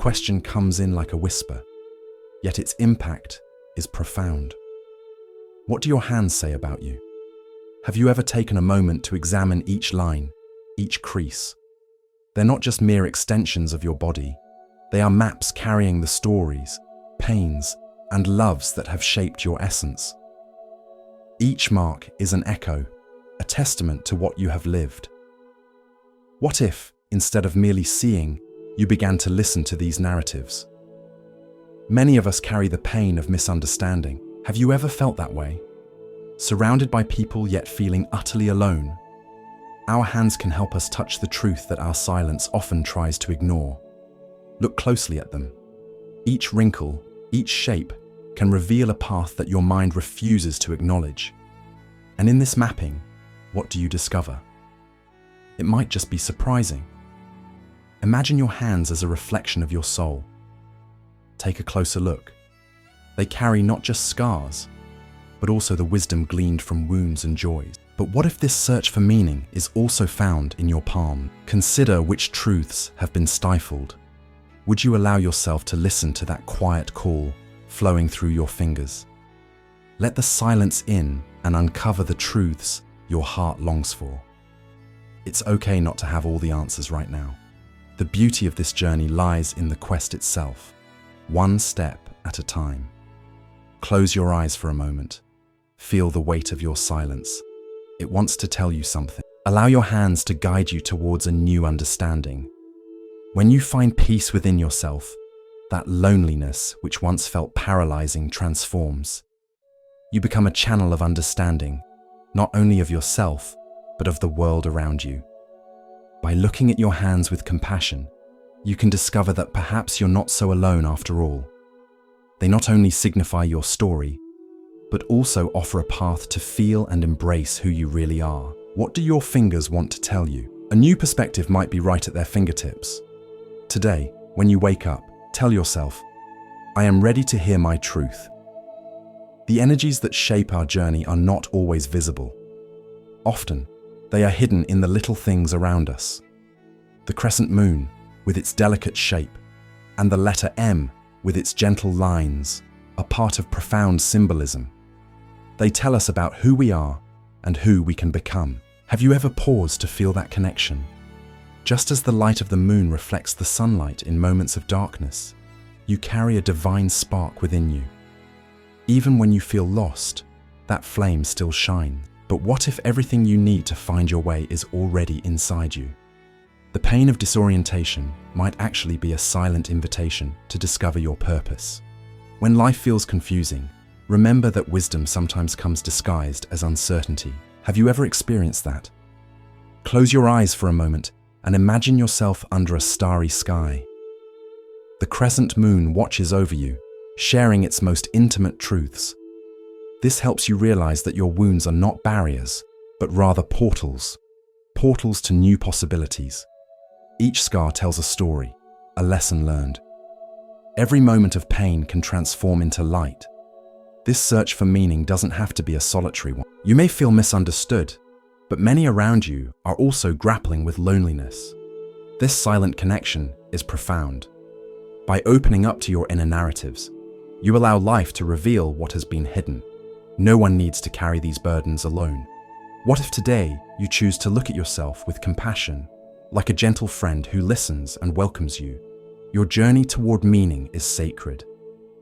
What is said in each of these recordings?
question comes in like a whisper, yet its impact is profound. What do your hands say about you? Have you ever taken a moment to examine each line, each crease? They're not just mere extensions of your body. They are maps carrying the stories, pains, and loves that have shaped your essence. Each mark is an echo, a testament to what you have lived. What if, instead of merely seeing, you began to listen to these narratives? Many of us carry the pain of misunderstanding. Have you ever felt that way? Surrounded by people yet feeling utterly alone? Our hands can help us touch the truth that our silence often tries to ignore. Look closely at them. Each wrinkle, each shape, can reveal a path that your mind refuses to acknowledge. And in this mapping, what do you discover? It might just be surprising. Imagine your hands as a reflection of your soul. Take a closer look. They carry not just scars, but also the wisdom gleaned from wounds and joys. But what if this search for meaning is also found in your palm? Consider which truths have been stifled. Would you allow yourself to listen to that quiet call flowing through your fingers? Let the silence in and uncover the truths your heart longs for. It's okay not to have all the answers right now. The beauty of this journey lies in the quest itself, one step at a time. Close your eyes for a moment. Feel the weight of your silence. It wants to tell you something. Allow your hands to guide you towards a new understanding. When you find peace within yourself, that loneliness which once felt paralyzing transforms. You become a channel of understanding, not only of yourself, but of the world around you. By looking at your hands with compassion, you can discover that perhaps you're not so alone after all. They not only signify your story, but also offer a path to feel and embrace who you really are. What do your fingers want to tell you? A new perspective might be right at their fingertips. Today, when you wake up, tell yourself, I am ready to hear my truth. The energies that shape our journey are not always visible. Often, they are hidden in the little things around us. The crescent moon, with its delicate shape, and the letter M, with its gentle lines, are part of profound symbolism. They tell us about who we are and who we can become. Have you ever paused to feel that connection? Just as the light of the moon reflects the sunlight in moments of darkness, you carry a divine spark within you. Even when you feel lost, that flame still shines. But what if everything you need to find your way is already inside you? The pain of disorientation might actually be a silent invitation to discover your purpose. When life feels confusing, remember that wisdom sometimes comes disguised as uncertainty. Have you ever experienced that? Close your eyes for a moment and imagine yourself under a starry sky. The crescent moon watches over you, sharing its most intimate truths. This helps you realize that your wounds are not barriers, but rather portals to new possibilities. Each scar tells a story, a lesson learned. Every moment of pain can transform into light. This search for meaning doesn't have to be a solitary one. You may feel misunderstood, but many around you are also grappling with loneliness. This silent connection is profound. By opening up to your inner narratives, you allow life to reveal what has been hidden. No one needs to carry these burdens alone. What if today you choose to look at yourself with compassion, like a gentle friend who listens and welcomes you? Your journey toward meaning is sacred.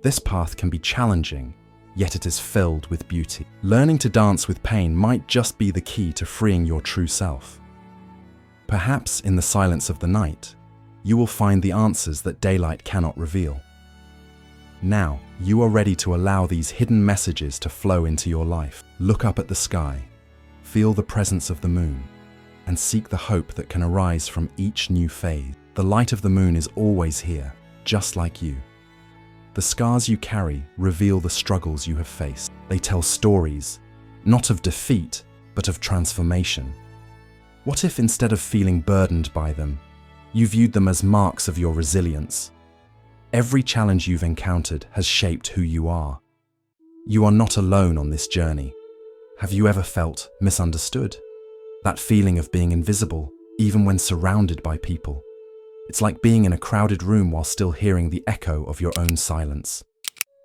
This path can be challenging, yet it is filled with beauty. Learning to dance with pain might just be the key to freeing your true self. Perhaps in the silence of the night, you will find the answers that daylight cannot reveal. Now, you are ready to allow these hidden messages to flow into your life. Look up at the sky, feel the presence of the moon, and seek the hope that can arise from each new phase. The light of the moon is always here, just like you. The scars you carry reveal the struggles you have faced. They tell stories, not of defeat, but of transformation. What if instead of feeling burdened by them, you viewed them as marks of your resilience? Every challenge you've encountered has shaped who you are. You are not alone on this journey. Have you ever felt misunderstood? That feeling of being invisible, even when surrounded by people. It's like being in a crowded room while still hearing the echo of your own silence.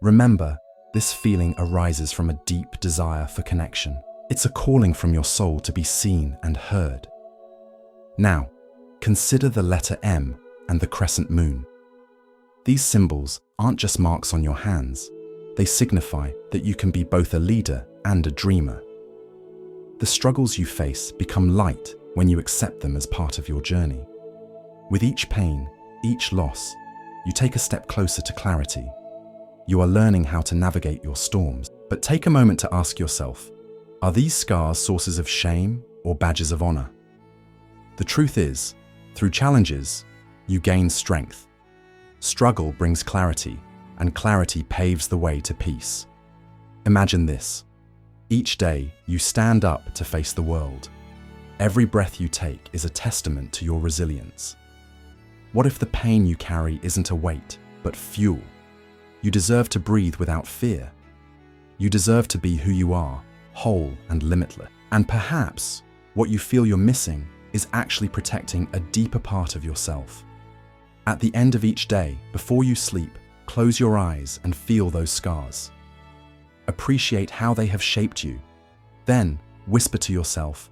Remember, this feeling arises from a deep desire for connection. It's a calling from your soul to be seen and heard. Now, consider the letter M and the crescent moon. These symbols aren't just marks on your hands. They signify that you can be both a leader and a dreamer. The struggles you face become light when you accept them as part of your journey. With each pain, each loss, you take a step closer to clarity. You are learning how to navigate your storms. But take a moment to ask yourself, are these scars sources of shame or badges of honor? The truth is, through challenges, you gain strength. Struggle brings clarity, and clarity paves the way to peace. Imagine this. Each day, you stand up to face the world. Every breath you take is a testament to your resilience. What if the pain you carry isn't a weight, but fuel? You deserve to breathe without fear. You deserve to be who you are, whole and limitless. And perhaps what you feel you're missing is actually protecting a deeper part of yourself. At the end of each day, before you sleep, close your eyes and feel those scars. Appreciate how they have shaped you. Then, whisper to yourself,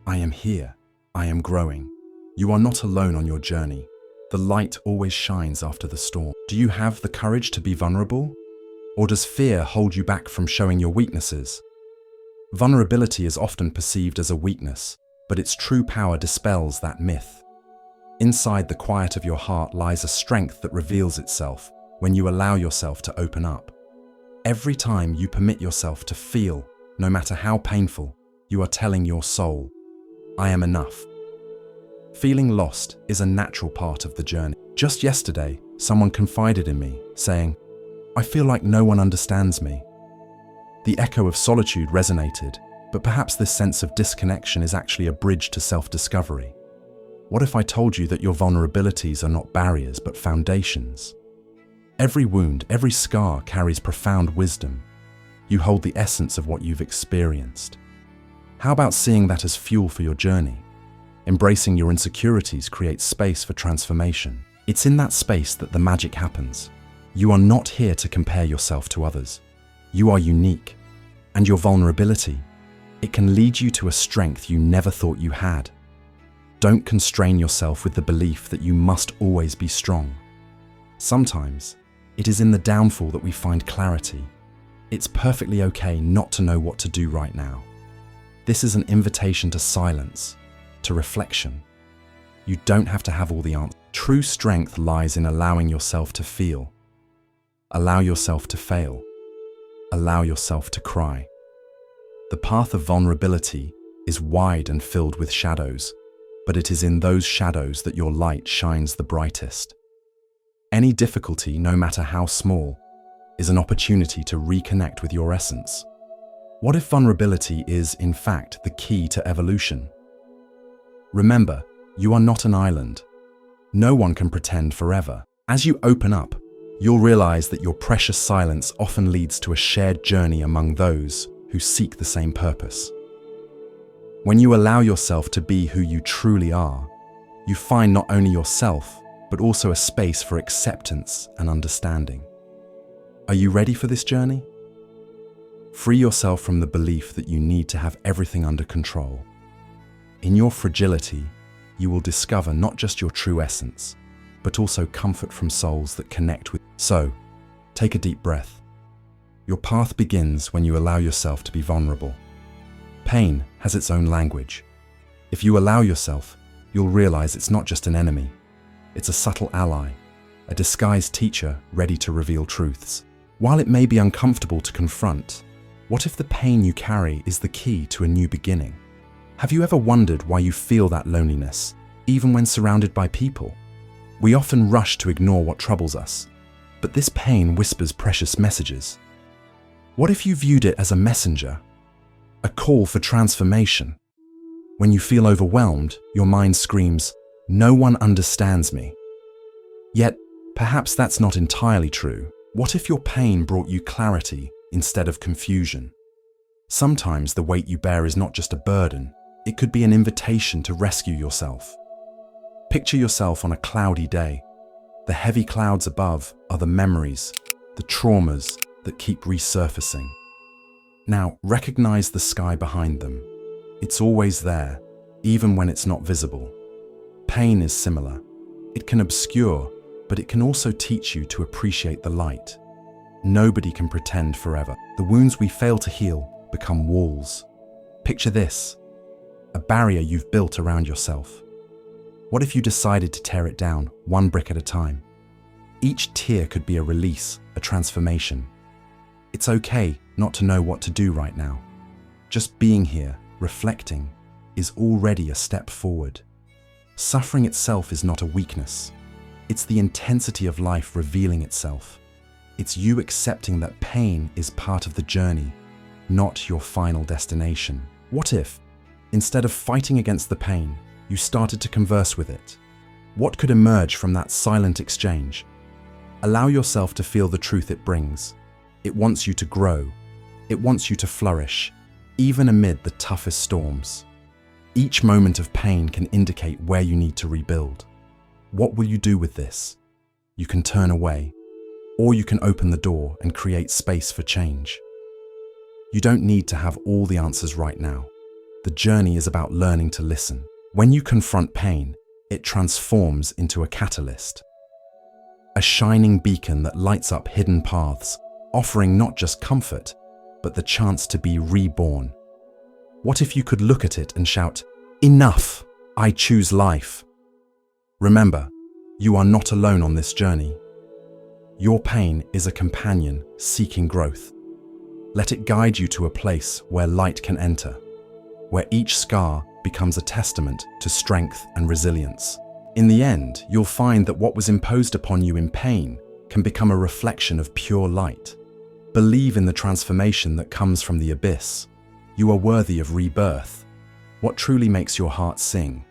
I am here. I am growing. You are not alone on your journey. The light always shines after the storm. Do you have the courage to be vulnerable? Or does fear hold you back from showing your weaknesses? Vulnerability is often perceived as a weakness, but its true power dispels that myth. Inside the quiet of your heart lies a strength that reveals itself when you allow yourself to open up. Every time you permit yourself to feel, no matter how painful, you are telling your soul, I am enough. Feeling lost is a natural part of the journey. Just yesterday, someone confided in me, saying, I feel like no one understands me. The echo of solitude resonated, but perhaps this sense of disconnection is actually a bridge to self-discovery. What if I told you that your vulnerabilities are not barriers but foundations? Every wound, every scar carries profound wisdom. You hold the essence of what you've experienced. How about seeing that as fuel for your journey? Embracing your insecurities creates space for transformation. It's in that space that the magic happens. You are not here to compare yourself to others. You are unique. And your vulnerability, it can lead you to a strength you never thought you had. Don't constrain yourself with the belief that you must always be strong. Sometimes, it is in the downfall that we find clarity. It's perfectly okay not to know what to do right now. This is an invitation to silence, to reflection. You don't have to have all the answers. True strength lies in allowing yourself to feel. Allow yourself to fail. Allow yourself to cry. The path of vulnerability is wide and filled with shadows, but it is in those shadows that your light shines the brightest. Any difficulty, no matter how small, is an opportunity to reconnect with your essence. What if vulnerability is, in fact, the key to evolution? Remember, you are not an island. No one can pretend forever. As you open up, you'll realize that your precious silence often leads to a shared journey among those who seek the same purpose. When you allow yourself to be who you truly are, you find not only yourself, but also a space for acceptance and understanding. Are you ready for this journey? Free yourself from the belief that you need to have everything under control. In your fragility, you will discover not just your true essence, but also comfort from souls that connect with you. So, take a deep breath. Your path begins when you allow yourself to be vulnerable. Pain has its own language. If you allow yourself, you'll realize it's not just an enemy. It's a subtle ally, a disguised teacher ready to reveal truths. While it may be uncomfortable to confront, what if the pain you carry is the key to a new beginning? Have you ever wondered why you feel that loneliness, even when surrounded by people? We often rush to ignore what troubles us, but this pain whispers precious messages. What if you viewed it as a messenger, a call for transformation? When you feel overwhelmed, your mind screams, "No one understands me." Yet, perhaps that's not entirely true. What if your pain brought you clarity instead of confusion? Sometimes the weight you bear is not just a burden, it could be an invitation to rescue yourself. Picture yourself on a cloudy day. The heavy clouds above are the memories, the traumas that keep resurfacing. Now, recognize the sky behind them. It's always there, even when it's not visible. Pain is similar. It can obscure, but it can also teach you to appreciate the light. Nobody can pretend forever. The wounds we fail to heal become walls. Picture this, a barrier you've built around yourself. What if you decided to tear it down, one brick at a time? Each tear could be a release, a transformation. It's okay not to know what to do right now. Just being here, reflecting, is already a step forward. Suffering itself is not a weakness. It's the intensity of life revealing itself. It's you accepting that pain is part of the journey, not your final destination. What if, instead of fighting against the pain, you started to converse with it? What could emerge from that silent exchange? Allow yourself to feel the truth it brings. It wants you to grow. It wants you to flourish, even amid the toughest storms. Each moment of pain can indicate where you need to rebuild. What will you do with this? You can turn away, or you can open the door and create space for change. You don't need to have all the answers right now. The journey is about learning to listen. When you confront pain, it transforms into a catalyst. A shining beacon that lights up hidden paths, offering not just comfort, but the chance to be reborn. What if you could look at it and shout, "Enough! I choose life"? Remember, you are not alone on this journey. Your pain is a companion seeking growth. Let it guide you to a place where light can enter, where each scar becomes a testament to strength and resilience. In the end, you'll find that what was imposed upon you in pain can become a reflection of pure light. Believe in the transformation that comes from the abyss. You are worthy of rebirth. What truly makes your heart sing?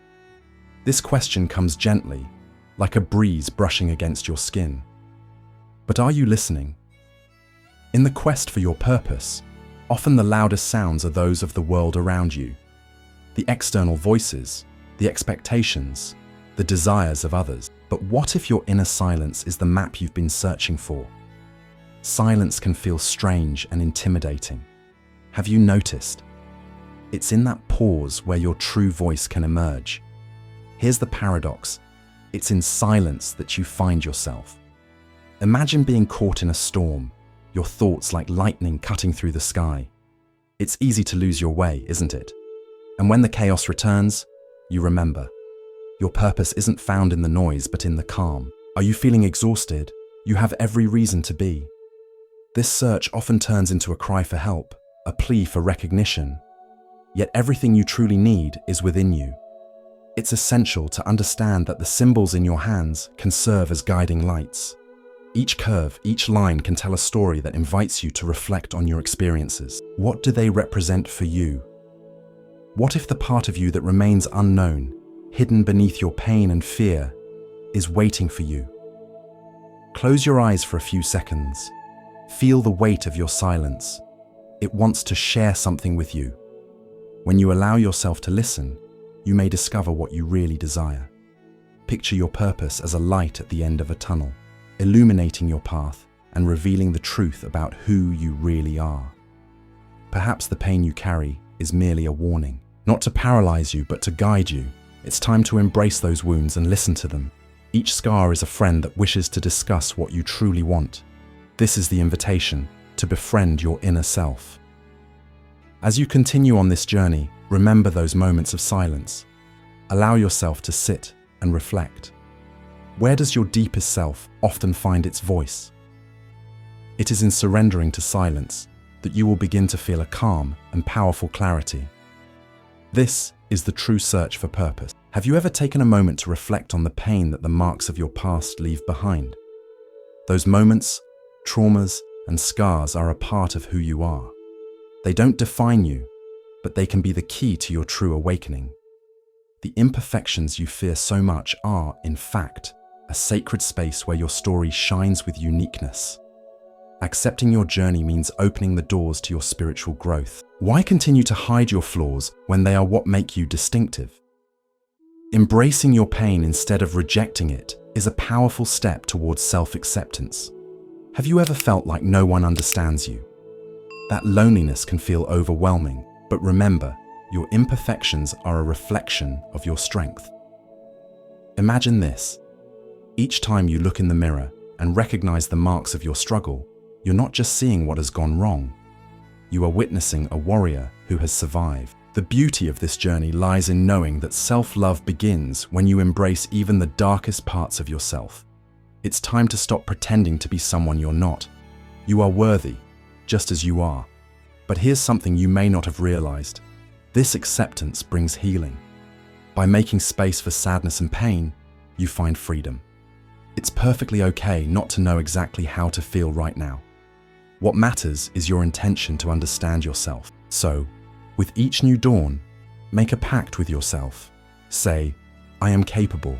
This question comes gently, like a breeze brushing against your skin. But are you listening? In the quest for your purpose, often the loudest sounds are those of the world around you. The external voices, the expectations, the desires of others. But what if your inner silence is the map you've been searching for? Silence can feel strange and intimidating. Have you noticed? It's in that pause where your true voice can emerge. Here's the paradox. It's in silence that you find yourself. Imagine being caught in a storm, your thoughts like lightning cutting through the sky. It's easy to lose your way, isn't it? And when the chaos returns, you remember. Your purpose isn't found in the noise, but in the calm. Are you feeling exhausted? You have every reason to be. This search often turns into a cry for help, a plea for recognition. Yet everything you truly need is within you. It's essential to understand that the symbols in your hands can serve as guiding lights. Each curve, each line can tell a story that invites you to reflect on your experiences. What do they represent for you? What if the part of you that remains unknown, hidden beneath your pain and fear, is waiting for you? Close your eyes for a few seconds. Feel the weight of your silence. It wants to share something with you. When you allow yourself to listen, you may discover what you really desire. Picture your purpose as a light at the end of a tunnel, illuminating your path and revealing the truth about who you really are. Perhaps the pain you carry is merely a warning, not to paralyze you, but to guide you. It's time to embrace those wounds and listen to them. Each scar is a friend that wishes to discuss what you truly want. This is the invitation to befriend your inner self. As you continue on this journey, remember those moments of silence. Allow yourself to sit and reflect. Where does your deepest self often find its voice? It is in surrendering to silence that you will begin to feel a calm and powerful clarity. This is the true search for purpose. Have you ever taken a moment to reflect on the pain that the marks of your past leave behind? Those moments, traumas, and scars are a part of who you are. They don't define you, but they can be the key to your true awakening. The imperfections you fear so much are, in fact, a sacred space where your story shines with uniqueness. Accepting your journey means opening the doors to your spiritual growth. Why continue to hide your flaws when they are what make you distinctive? Embracing your pain instead of rejecting it is a powerful step towards self-acceptance. Have you ever felt like no one understands you? That loneliness can feel overwhelming, but remember, your imperfections are a reflection of your strength. Imagine this. Each time you look in the mirror and recognize the marks of your struggle, you're not just seeing what has gone wrong. You are witnessing a warrior who has survived. The beauty of this journey lies in knowing that self-love begins when you embrace even the darkest parts of yourself. It's time to stop pretending to be someone you're not. You are worthy, just as you are. But here's something you may not have realized. This acceptance brings healing. By making space for sadness and pain, you find freedom. It's perfectly okay not to know exactly how to feel right now. What matters is your intention to understand yourself. So, with each new dawn, make a pact with yourself. Say, I am capable.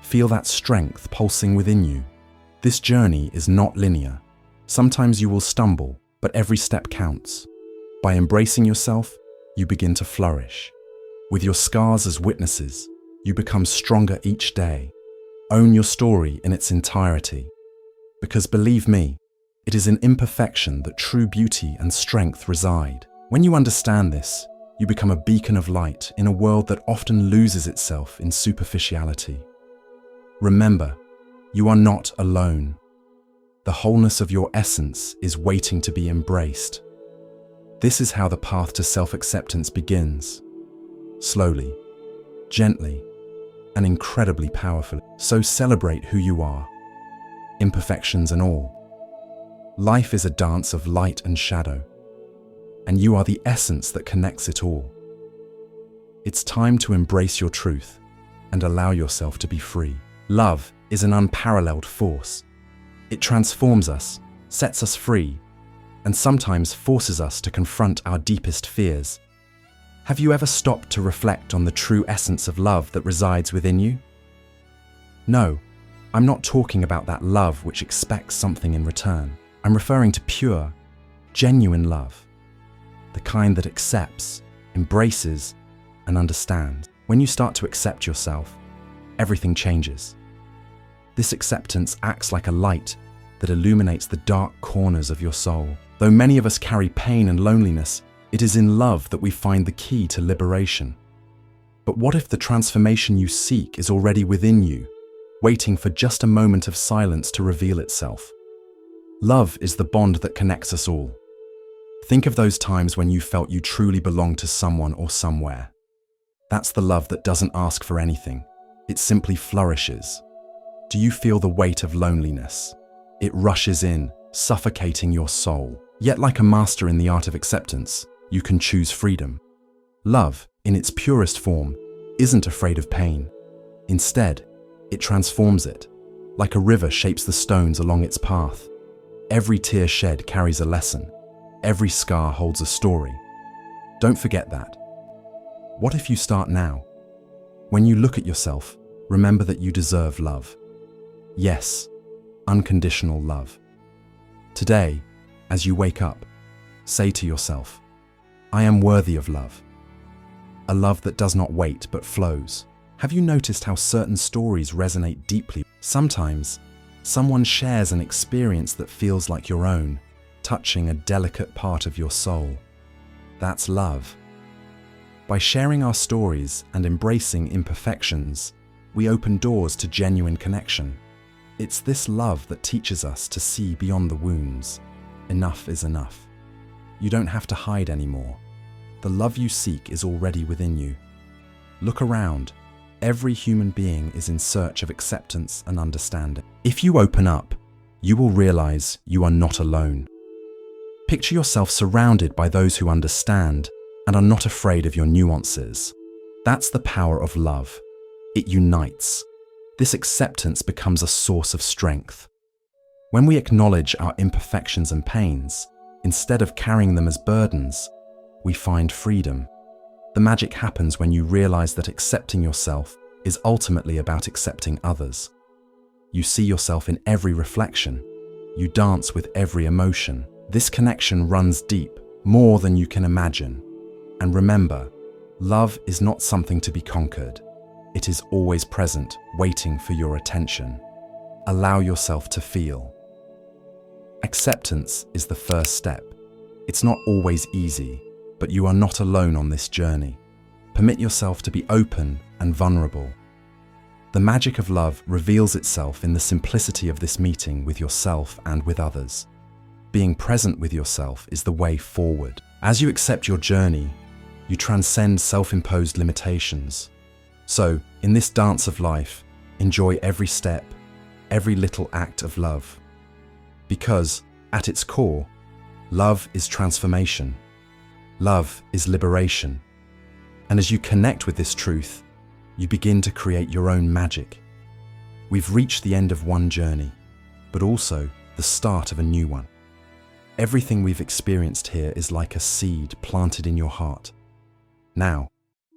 Feel that strength pulsing within you. This journey is not linear. Sometimes you will stumble, but every step counts. By embracing yourself, you begin to flourish. With your scars as witnesses, you become stronger each day. Own your story in its entirety. Because believe me, it is in imperfection that true beauty and strength reside. When you understand this, you become a beacon of light in a world that often loses itself in superficiality. Remember, you are not alone. The wholeness of your essence is waiting to be embraced. This is how the path to self-acceptance begins. Slowly, gently, and incredibly powerfully. So celebrate who you are, imperfections and all. Life is a dance of light and shadow, and you are the essence that connects it all. It's time to embrace your truth and allow yourself to be free. Love is an unparalleled force. It transforms us, sets us free, and sometimes forces us to confront our deepest fears. Have you ever stopped to reflect on the true essence of love that resides within you? No, I'm not talking about that love which expects something in return. I'm referring to pure, genuine love. The kind that accepts, embraces, and understands. When you start to accept yourself, everything changes. This acceptance acts like a light that illuminates the dark corners of your soul. Though many of us carry pain and loneliness, it is in love that we find the key to liberation. But what if the transformation you seek is already within you, waiting for just a moment of silence to reveal itself? Love is the bond that connects us all. Think of those times when you felt you truly belonged to someone or somewhere. That's the love that doesn't ask for anything. It simply flourishes. Do you feel the weight of loneliness? It rushes in, suffocating your soul. Yet like a master in the art of acceptance, you can choose freedom. Love, in its purest form, isn't afraid of pain. Instead, it transforms it. Like a river shapes the stones along its path. Every tear shed carries a lesson. Every scar holds a story. Don't forget that. What if you start now? When you look at yourself, remember that you deserve love. Yes, unconditional love. Today, as you wake up, say to yourself, I am worthy of love. A love that does not wait but flows. Have you noticed how certain stories resonate deeply? Sometimes, someone shares an experience that feels like your own, touching a delicate part of your soul. That's love. By sharing our stories and embracing imperfections, we open doors to genuine connection. It's this love that teaches us to see beyond the wounds. Enough is enough. You don't have to hide anymore. The love you seek is already within you. Look around. Every human being is in search of acceptance and understanding. If you open up, you will realize you are not alone. Picture yourself surrounded by those who understand and are not afraid of your nuances. That's the power of love. It unites. This acceptance becomes a source of strength. When we acknowledge our imperfections and pains, instead of carrying them as burdens, we find freedom. The magic happens when you realize that accepting yourself is ultimately about accepting others. You see yourself in every reflection. You dance with every emotion. This connection runs deep, more than you can imagine. And remember, love is not something to be conquered. It is always present, waiting for your attention. Allow yourself to feel. Acceptance is the first step. It's not always easy, but you are not alone on this journey. Permit yourself to be open and vulnerable. The magic of love reveals itself in the simplicity of this meeting with yourself and with others. Being present with yourself is the way forward. As you accept your journey, you transcend self-imposed limitations. So, in this dance of life, enjoy every step, every little act of love. Because, at its core, love is transformation. Love is liberation. And as you connect with this truth, you begin to create your own magic. We've reached the end of one journey, but also the start of a new one. Everything we've experienced here is like a seed planted in your heart. Now,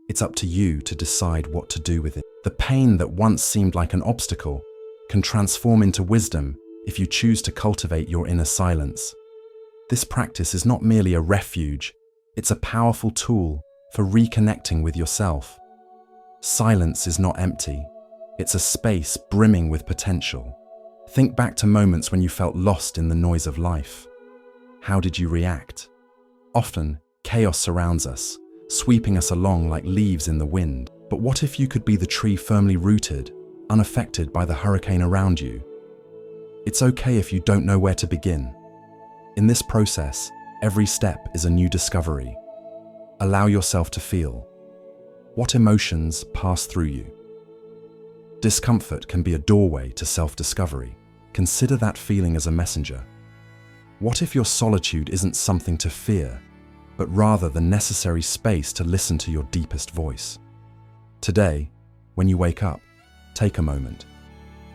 it's up to you to decide what to do with it. The pain that once seemed like an obstacle can transform into wisdom if you choose to cultivate your inner silence. This practice is not merely a refuge, it's a powerful tool for reconnecting with yourself. Silence is not empty, it's a space brimming with potential. Think back to moments when you felt lost in the noise of life. How did you react? Often, chaos surrounds us, sweeping us along like leaves in the wind. But what if you could be the tree firmly rooted, unaffected by the hurricane around you? It's okay if you don't know where to begin. In this process, every step is a new discovery. Allow yourself to feel. What emotions pass through you? Discomfort can be a doorway to self-discovery. Consider that feeling as a messenger. What if your solitude isn't something to fear, but rather the necessary space to listen to your deepest voice? Today, when you wake up, take a moment.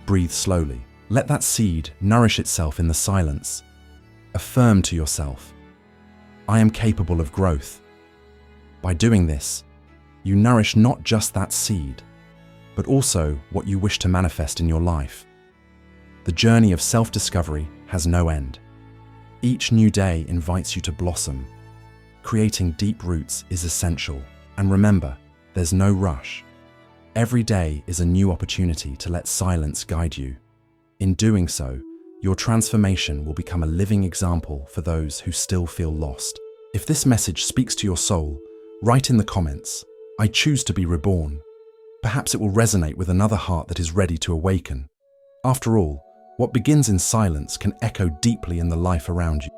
Breathe slowly. Let that seed nourish itself in the silence. Affirm to yourself, I am capable of growth. By doing this, you nourish not just that seed, but also what you wish to manifest in your life. The journey of self-discovery has no end. Each new day invites you to blossom. Creating deep roots is essential, and remember, there's no rush. Every day is a new opportunity to let silence guide you. In doing so, your transformation will become a living example for those who still feel lost. If this message speaks to your soul, write in the comments, I choose to be reborn. Perhaps it will resonate with another heart that is ready to awaken. After all, what begins in silence can echo deeply in the life around you.